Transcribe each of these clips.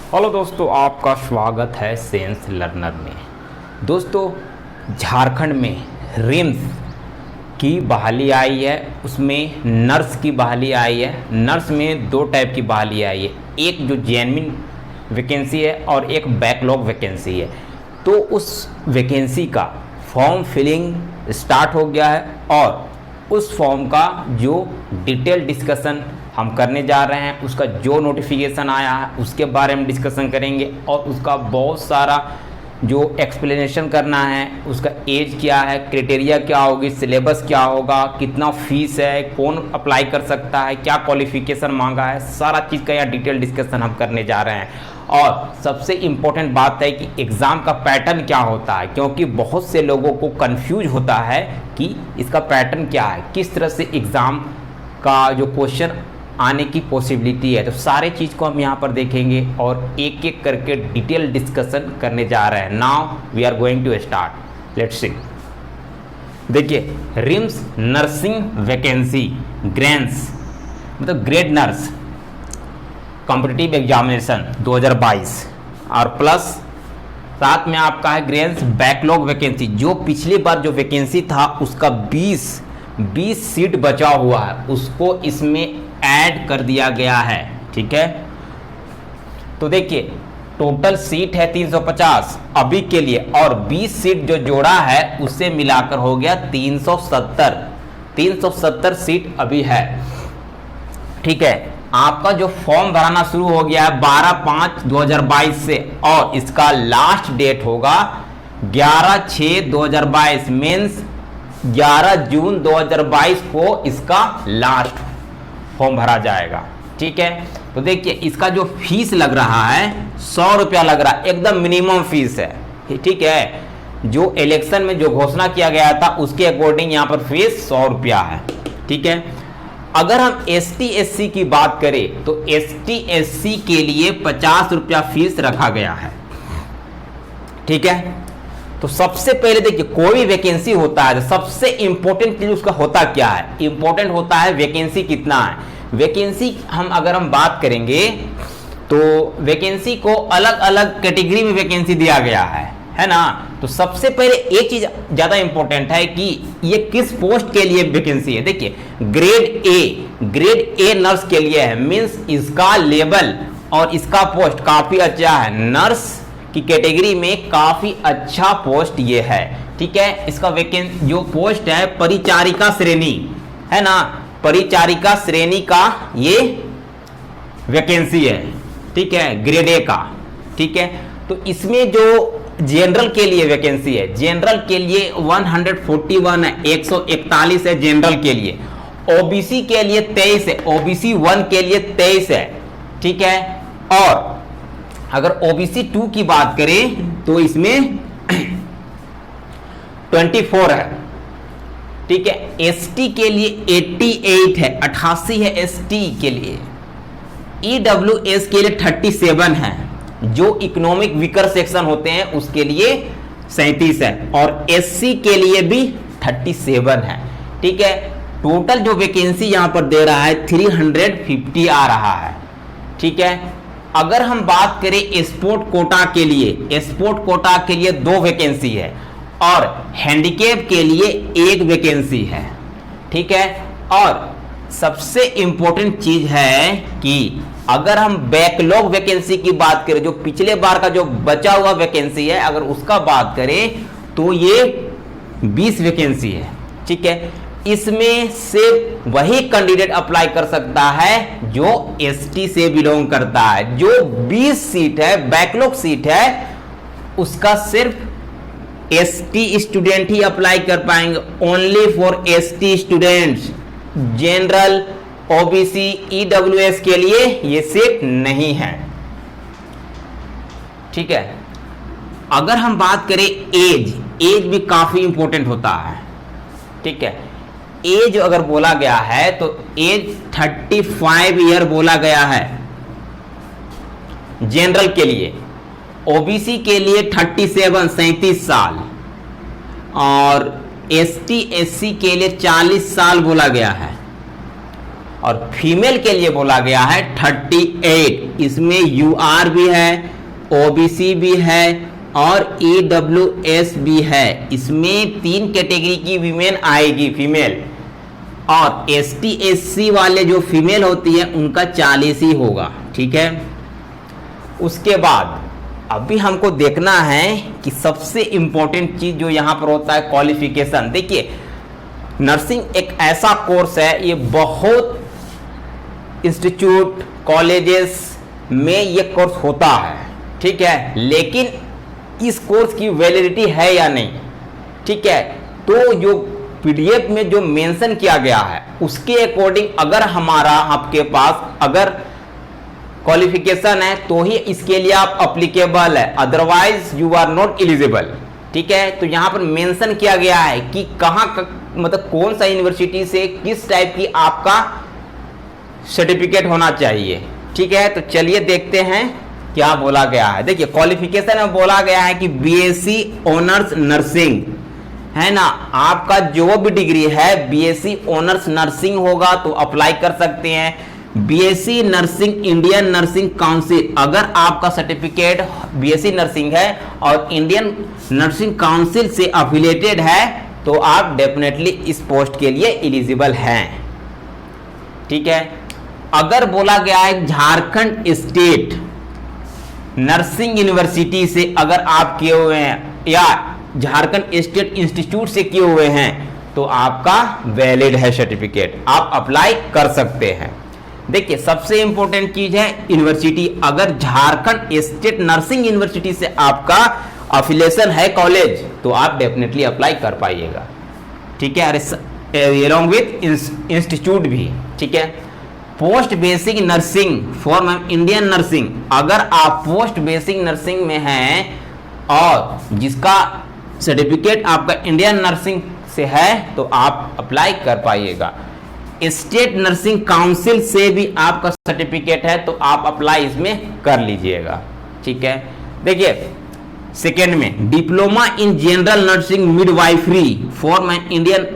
Hello दोस्तों, आपका स्वागत है सेंस लर्नर में। दोस्तों, झारखंड में रिम्स की बहाली आई है, उसमें नर्स की बहाली आई है। नर्स में दो टाइप की बहाली आई है, एक जो जेन्युइन वैकेंसी है और एक बैकलॉग वैकेंसी है। तो उस वैकेंसी का फॉर्म फिलिंग स्टार्ट हो गया है और उस फॉर्म का जो डिटेल डिस्कशन हम करने जा रहे हैं, उसका जो नोटिफिकेशन आया है उसके बारे में डिस्कशन करेंगे और उसका बहुत सारा जो एक्सप्लेनेशन करना है, उसका एज क्या है, क्राइटेरिया क्या होगी, सिलेबस क्या होगा, कितना फीस है, कौन अप्लाई कर सकता है, क्या क्वालिफिकेशन मांगा है, सारा चीज़ का यहाँ डिटेल डिस्कशन हम करने जा रहे हैं। और सबसे इम्पोर्टेंट बात है कि एग्ज़ाम का पैटर्न क्या होता है, क्योंकि बहुत से लोगों को कंफ्यूज होता है कि इसका पैटर्न क्या है, किस तरह से एग्ज़ाम का जो क्वेश्चन आने की पॉसिबिलिटी है। तो सारे चीज़ को हम यहाँ पर देखेंगे और एक एक करके डिटेल डिस्कशन करने जा रहे हैं। Now we are going to start, let's see. देखिए, रिम्स नर्सिंग वैकेंसी ग्रेड्स मतलब ग्रेड नर्स कॉम्पिटिटिव एग्जामिनेशन 2022 और प्लस साथ में आपका है ग्रेड्स बैकलॉग वैकेंसी। जो पिछली बार जो वैकेंसी था उसका 20 सीट बचा हुआ है, उसको इसमें ऐड कर दिया गया है। ठीक है, तो देखिए टोटल सीट है 350 अभी के लिए और 20 सीट जो जोड़ा है उससे मिलाकर हो गया 370 सीट अभी है। ठीक है, आपका जो फॉर्म भराना शुरू हो गया है 12/5/2022 से और इसका लास्ट डेट होगा 11/6/2022 मीन्स 11 जून 2022 को इसका लास्ट फॉर्म भरा जाएगा। ठीक है, तो देखिए इसका जो फीस लग रहा है 100 रुपया लग रहा है, एकदम मिनिमम फीस है। ठीक है, जो इलेक्शन में जो घोषणा किया गया था उसके अकॉर्डिंग यहाँ पर फीस 100 रुपया है। ठीक है, अगर हम ST SC की बात करें तो ST SC के लिए 50 रुपया फीस रखा गया है। ठीक है, तो सबसे पहले देखिए कोई भी वैकेंसी होता है तो सबसे इंपॉर्टेंट चीज उसका होता क्या है, इंपॉर्टेंट होता है वैकेंसी कितना है। वैकेंसी अगर हम बात करेंगे तो वैकेंसी को अलग अलग कैटेगरी में वैकेंसी दिया गया है ना। तो सबसे पहले एक चीज ज्यादा इंपॉर्टेंट है कि ये किस पोस्ट के लिए वैकेंसी है। देखिए ग्रेड ए नर्स के लिए है, मीन्स इसका लेवल और इसका पोस्ट काफी अच्छा है। नर्स की कैटेगरी में काफी अच्छा पोस्ट ये है। ठीक है, इसका वैकेंसी जो पोस्ट है परिचारिका श्रेणी है ना, परिचारिका श्रेणी का ये वैकेंसी है। ठीक है, ग्रेड ए का। ठीक है, तो इसमें जो जनरल के लिए वैकेंसी है, जनरल के लिए 141 है, 141 है जनरल के लिए। ओबीसी के लिए 23 है, OBC 1 के लिए 23 है। ठीक है, और अगर OBC 2 की बात करें तो इसमें 24 है। ठीक है, ST के लिए 88 है, 88 है ST के लिए। EWS के लिए 37 है, जो इकोनॉमिक वीकर सेक्शन होते हैं उसके लिए 37 है और SC के लिए भी 37 है। ठीक है, टोटल जो वैकेंसी यहां पर दे रहा है 350 आ रहा है। ठीक है, अगर हम बात करें स्पोर्ट कोटा के लिए, स्पोर्ट कोटा के लिए 2 वैकेंसी है और हैंडीकैप के लिए 1 वैकेंसी है। ठीक है, और सबसे इंपॉर्टेंट चीज है कि अगर हम बैकलॉग वैकेंसी की बात करें, जो पिछले बार का जो बचा हुआ वैकेंसी है, अगर उसका बात करें तो ये 20 वैकेंसी है। ठीक है, इसमें सिर्फ वही कैंडिडेट अप्लाई कर सकता है जो ST से बिलोंग करता है। जो 20 सीट है बैकलॉग सीट है उसका सिर्फ ST स्टूडेंट ही अप्लाई कर पाएंगे, only for ST students. General OBC EWS के लिए ये सीट नहीं है। ठीक है, अगर हम बात करें एज भी काफी इंपॉर्टेंट होता है। ठीक है, एज अगर बोला गया है तो एज 35 ईयर बोला गया है जनरल के लिए। OBC के लिए 37 साल और ST SC के लिए 40 साल बोला गया है। और फीमेल के लिए बोला गया है 38। इसमें यूआर भी है, ओबीसी भी है और ईडब्ल्यूएस भी है। इसमें 3 कैटेगरी की वीमेन आएगी फीमेल, और एसटी एससी वाले जो फीमेल होती है उनका 40 ही होगा। ठीक है, उसके बाद अभी हमको देखना है कि सबसे इंपॉर्टेंट चीज जो यहां पर होता है क्वालिफिकेशन। देखिए, नर्सिंग एक ऐसा कोर्स है, ये बहुत इंस्टीट्यूट कॉलेजेस में ये कोर्स होता है। ठीक है, लेकिन इस कोर्स की वैलिडिटी है या नहीं, ठीक है, तो जो पीडीएफ में जो मेंशन किया गया है उसके अकॉर्डिंग अगर हमारा आपके पास अगर क्वालिफिकेशन है तो ही इसके लिए आप अप्लीकेबल है, otherwise you are not eligible. ठीक है, तो यहां पर मेंशन किया गया है कि कहां मतलब कौन सा यूनिवर्सिटी से किस टाइप की आपका सर्टिफिकेट होना चाहिए। ठीक है, तो चलिए देखते हैं क्या बोला गया है। देखिए, क्वालिफिकेशन में बोला गया है कि बीएससी ऑनर्स नर्सिंग है ना, आपका जो भी डिग्री है बीएससी ऑनर्स नर्सिंग होगा तो अप्लाई कर सकते हैं। BSc nursing Indian nursing council, अगर आपका सर्टिफिकेट बीएससी नर्सिंग है और इंडियन नर्सिंग काउंसिल से अफिलिएटेड है तो आप डेफिनेटली इस पोस्ट के लिए एलिजिबल हैं। ठीक है, अगर बोला गया है झारखंड स्टेट नर्सिंग यूनिवर्सिटी से अगर आप किए हुए हैं या झारखंड स्टेट इंस्टीट्यूट से किए हुए हैं तो आपका वैलिड है सर्टिफिकेट, आप अप्लाई कर सकते हैं। देखिए, सबसे इंपॉर्टेंट चीज है यूनिवर्सिटी, अगर झारखंड स्टेट नर्सिंग यूनिवर्सिटी से आपका अफिलिएशन है कॉलेज तो आप डेफिनेटली अप्लाई कर पाइएगा। ठीक है, अलॉन्ग विथ इंस्टीट्यूट भी। ठीक है, post basic nursing for Indian nursing, अगर आप पोस्ट बेसिक नर्सिंग में हैं और जिसका सर्टिफिकेट आपका इंडियन नर्सिंग से है तो आप अप्लाई कर पाइएगा। स्टेट नर्सिंग काउंसिल से भी आपका सर्टिफिकेट है तो आप अप्लाई इसमें कर लीजिएगा। ठीक है, देखिए सेकेंड में diploma in general nursing midwifery for Indian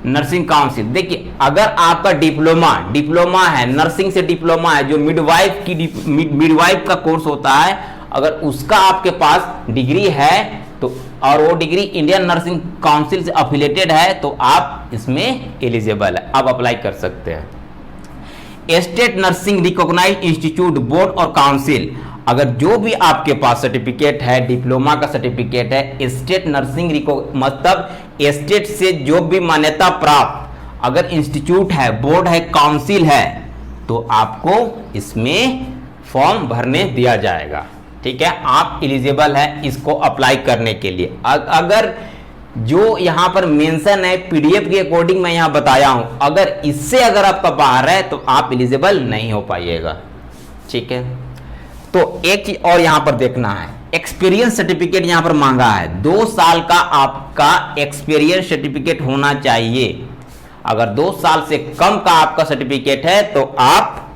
nursing council. देखिए, अगर आपका डिप्लोमा है, नर्सिंग से डिप्लोमा है, जो मिडवाइफ का कोर्स होता है, अगर उसका आपके पास डिग्री है तो और वो डिग्री इंडियन नर्सिंग काउंसिल से अफिलिएटेड है तो आप इसमें एलिजिबल है, आप अप्लाई कर सकते हैं। State nursing recognised institute board और काउंसिल, अगर जो भी आपके पास सर्टिफिकेट है, डिप्लोमा का सर्टिफिकेट है, स्टेट नर्सिंग मतलब स्टेट से जो भी मान्यता प्राप्त अगर इंस्टीट्यूट है, बोर्ड है, काउंसिल है तो आपको इसमें फॉर्म भरने दिया जाएगा। ठीक है, आप एलिजिबल है इसको अप्लाई करने के लिए। अगर जो यहां पर मेंशन है पीडीएफ के अकॉर्डिंग मैं यहां बताया हूं, अगर इससे अगर आपका बाहर है तो आप एलिजिबल नहीं हो पाइएगा। ठीक है, तो एक चीज और यहां पर देखना है, एक्सपीरियंस सर्टिफिकेट यहां पर मांगा है। 2 साल का आपका एक्सपीरियंस सर्टिफिकेट होना चाहिए। अगर 2 साल से कम का आपका सर्टिफिकेट है तो आप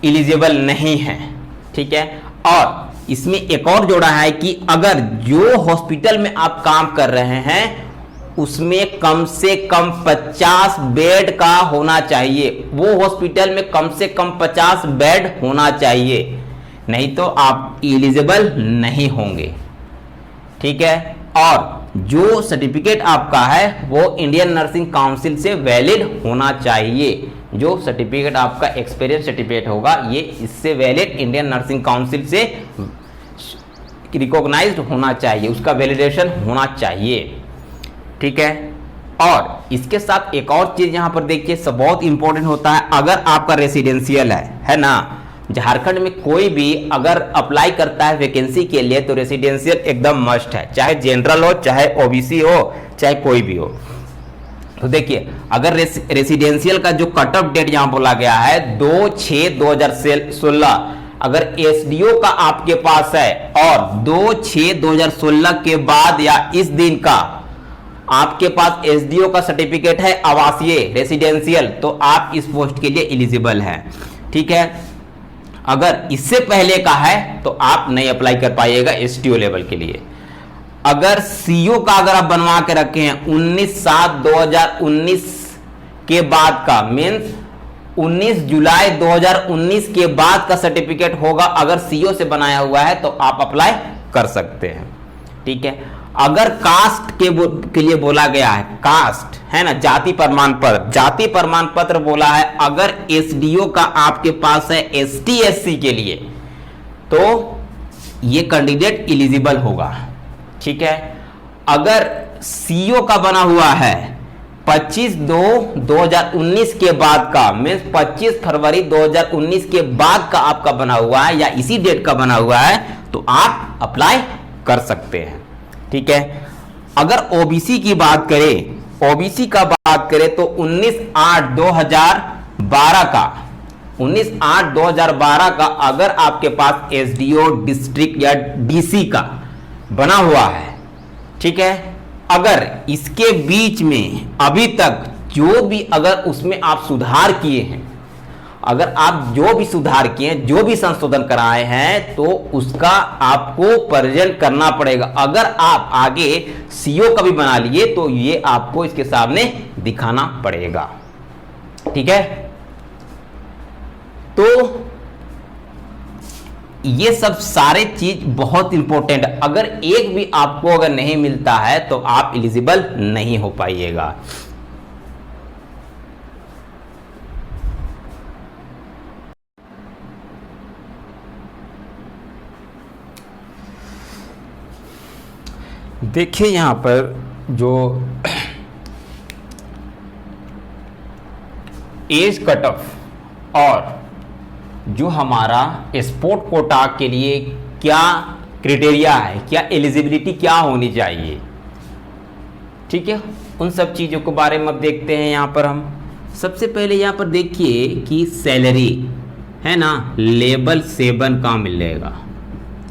एलिजिबल नहीं है। ठीक है, और इसमें एक और जोड़ा है कि अगर जो हॉस्पिटल में आप काम कर रहे हैं उसमें कम से कम 50 बेड का होना चाहिए, वो हॉस्पिटल में कम से कम 50 बेड होना चाहिए, नहीं तो आप एलिजिबल नहीं होंगे। ठीक है, और जो सर्टिफिकेट आपका है वो इंडियन नर्सिंग काउंसिल से वैलिड होना चाहिए। जो सर्टिफिकेट आपका एक्सपीरियंस सर्टिफिकेट होगा ये इससे वैलिड इंडियन नर्सिंग काउंसिल से रिकॉग्नाइज्ड होना चाहिए, उसका वैलिडेशन होना चाहिए। ठीक है, और इसके साथ एक और चीज यहां पर देखिए सब बहुत इंपॉर्टेंट होता है, अगर आपका रेसिडेंशियल है ना, झारखंड में कोई भी अगर अप्लाई करता है वैकेंसी के लिए तो रेसिडेंशियल एकदम मस्ट है, चाहे जनरल हो, चाहे ओबीसी हो, चाहे कोई भी हो। तो देखिए, अगर रेसिडेंशियल का जो कट ऑफ डेट यहां बोला गया है 2/6/2016, अगर एसडीओ का आपके पास है और 2/6/2016 के बाद या इस दिन का आपके पास एसडीओ का सर्टिफिकेट है आवासीय रेसिडेंशियल तो आप इस पोस्ट के लिए एलिजिबल हैं। ठीक है, अगर इससे पहले का है तो आप नहीं अप्लाई कर पाइएगा एसटीओ लेवल के लिए। अगर सीओ का अगर आप बनवा के रखे हैं 19/7/2019 के बाद का, मीन्स 19 जुलाई 2019 के बाद का सर्टिफिकेट होगा। अगर सीओ से बनाया हुआ है तो आप अप्लाई कर सकते हैं। ठीक है, अगर कास्ट के लिए बोला गया है, कास्ट है ना, जाति प्रमाण पत्र, जाति प्रमाण पत्र बोला है, अगर एसडीओ का आपके पास है एसटी एससी के लिए तो ये कैंडिडेट एलिजिबल होगा। ठीक है, अगर सीओ का बना हुआ है 25/2/2019 के बाद का, मीन्स 25 फरवरी 2019 के बाद का आपका बना हुआ है या इसी डेट का बना हुआ है तो आप अप्लाई कर सकते हैं। ठीक है, अगर ओबीसी की बात करें, ओबीसी का बात करें तो 19/8/2012 का, 19/8/2012 का अगर आपके पास एसडीओ डिस्ट्रिक्ट या डीसी का बना हुआ है, ठीक है, अगर इसके बीच में अभी तक जो भी अगर उसमें आप सुधार किए हैं, अगर आप जो भी सुधार किए हैं, जो भी संशोधन कराए हैं तो उसका आपको प्रेजेंट करना पड़ेगा। अगर आप आगे सीओ का भी बना लिए तो ये आपको इसके सामने दिखाना पड़ेगा। ठीक है, तो ये सब सारे चीज बहुत इंपॉर्टेंट है। अगर एक भी आपको अगर नहीं मिलता है तो आप एलिजिबल नहीं हो पाइएगा। देखिए यहां पर जो एज कट ऑफ और जो हमारा स्पोर्ट कोटा के लिए क्या क्राइटेरिया है, क्या एलिजिबिलिटी क्या होनी चाहिए, ठीक है, उन सब चीज़ों के बारे में अब देखते हैं। यहाँ पर हम सबसे पहले यहाँ पर देखिए कि सैलरी है ना, लेवल 7 का मिलेगा,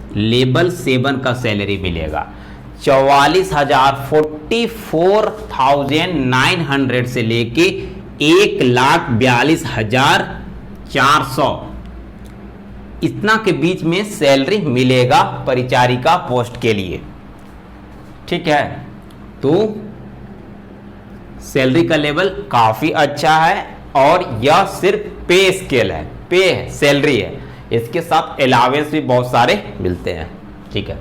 लेवल 7 का सैलरी मिलेगा 44,900 से लेके 1,42,400 इतना के बीच में सैलरी मिलेगा परिचारिका पोस्ट के लिए। ठीक है, तो सैलरी का लेवल काफी अच्छा है और यह सिर्फ पे स्केल है, पे है, सैलरी है, इसके साथ अलावेंस भी बहुत सारे मिलते हैं। ठीक है,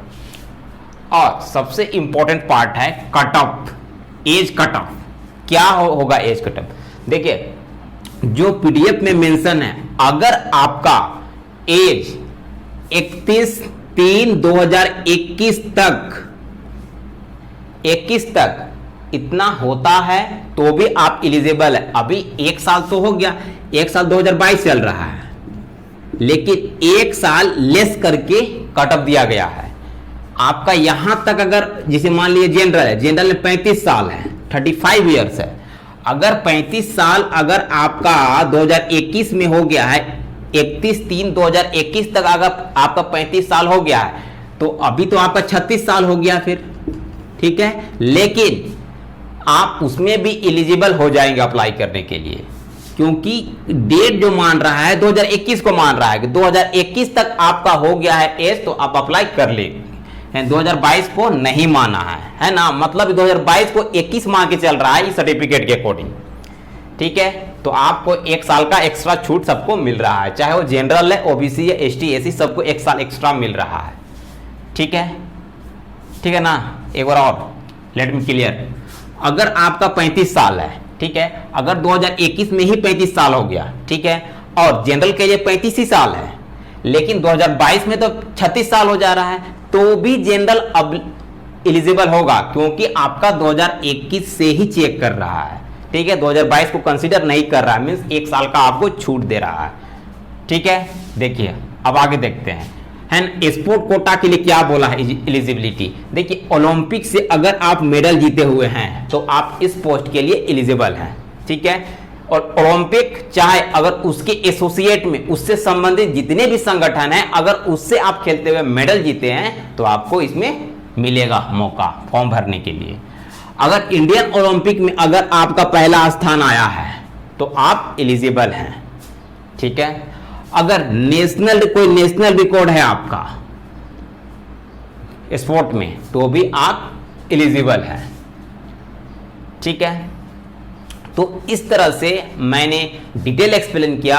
और सबसे इंपॉर्टेंट पार्ट है cut off, age cut off. क्या होगा एज कट ऑफ? देखिए जो पीडीएफ में मेंशन है, अगर आपका एज 31/3/2021 तक इतना होता है तो भी आप एलिजिबल है। अभी 1 साल तो हो गया, 1 साल 2022 चल रहा है, लेकिन 1 साल लेस करके कट ऑफ दिया गया है आपका। यहां तक अगर जिसे मान लीजिए जनरल है, जनरल में 35 साल है, 35 ईयर्स है, अगर 35 साल अगर आपका 2021 में हो गया है, 31/3/2021 तक अगर आपका 35 साल हो गया है तो अभी तो आपका 36 साल हो गया फिर। ठीक है, लेकिन आप उसमें भी एलिजिबल हो जाएंगे अप्लाई करने के लिए, क्योंकि डेट जो मान रहा है 2021 को मान रहा है कि 2021 तक आपका हो गया है एज तो आप अप्लाई कर ले। 2022 को नहीं माना है ना, मतलब 2022 को 21 माह के चल रहा है इस सर्टिफिकेट के अकॉर्डिंग। ठीक है, तो आपको 1 साल का एक्स्ट्रा छूट सबको मिल रहा है, चाहे वो जनरल है, ओबीसी है, एसटी एससी, सबको 1 साल एक्स्ट्रा मिल रहा है। ठीक है, ठीक है ना। एक बार और लेट मी क्लियर, अगर आपका 35 साल है, ठीक है, अगर 2021 में ही 35 साल हो गया, ठीक है, और जनरल के लिए 35 ही साल है, लेकिन 2022 में तो 36 साल हो जा रहा है, तो भी जनरल अब एलिजिबल होगा, क्योंकि आपका 2021 से ही चेक कर रहा है। ठीक है, 2022 को कंसीडर नहीं कर रहा है, मीन्स 1 साल का आपको छूट दे रहा है। ठीक है, देखिए अब आगे देखते हैं। स्पोर्ट कोटा के लिए क्या बोला है एलिजिबिलिटी? देखिए ओलंपिक से अगर आप मेडल जीते हुए हैं तो आप इस पोस्ट के लिए एलिजिबल हैं। ठीक है, और ओलंपिक चाहे अगर उसके एसोसिएट में उससे संबंधित जितने भी संगठन हैं, अगर उससे आप खेलते हुए मेडल जीते हैं तो आपको इसमें मिलेगा मौका फॉर्म भरने के लिए। अगर इंडियन ओलंपिक में अगर आपका पहला स्थान आया है तो आप एलिजिबल हैं। ठीक है, अगर कोई नेशनल रिकॉर्ड है आपका स्पोर्ट में तो भी आप एलिजिबल हैं। ठीक है, तो इस तरह से मैंने डिटेल एक्सप्लेन किया,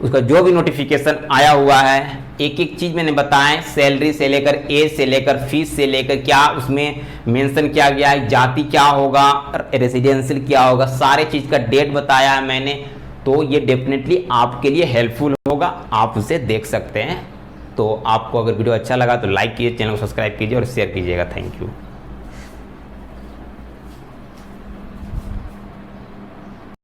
उसका जो भी नोटिफिकेशन आया हुआ है एक एक चीज़ मैंने बताया, सैलरी से लेकर, एज से लेकर, फीस से लेकर, क्या उसमें मेंशन किया गया है, जाति क्या होगा, रेसिडेंशियल क्या होगा, सारे चीज़ का डेट बताया है मैंने। तो ये डेफिनेटली आपके लिए हेल्पफुल होगा, आप उसे देख सकते हैं। तो आपको अगर वीडियो अच्छा लगा तो लाइक कीजिए, चैनल को सब्सक्राइब कीजिए और शेयर कीजिएगा। Thank you.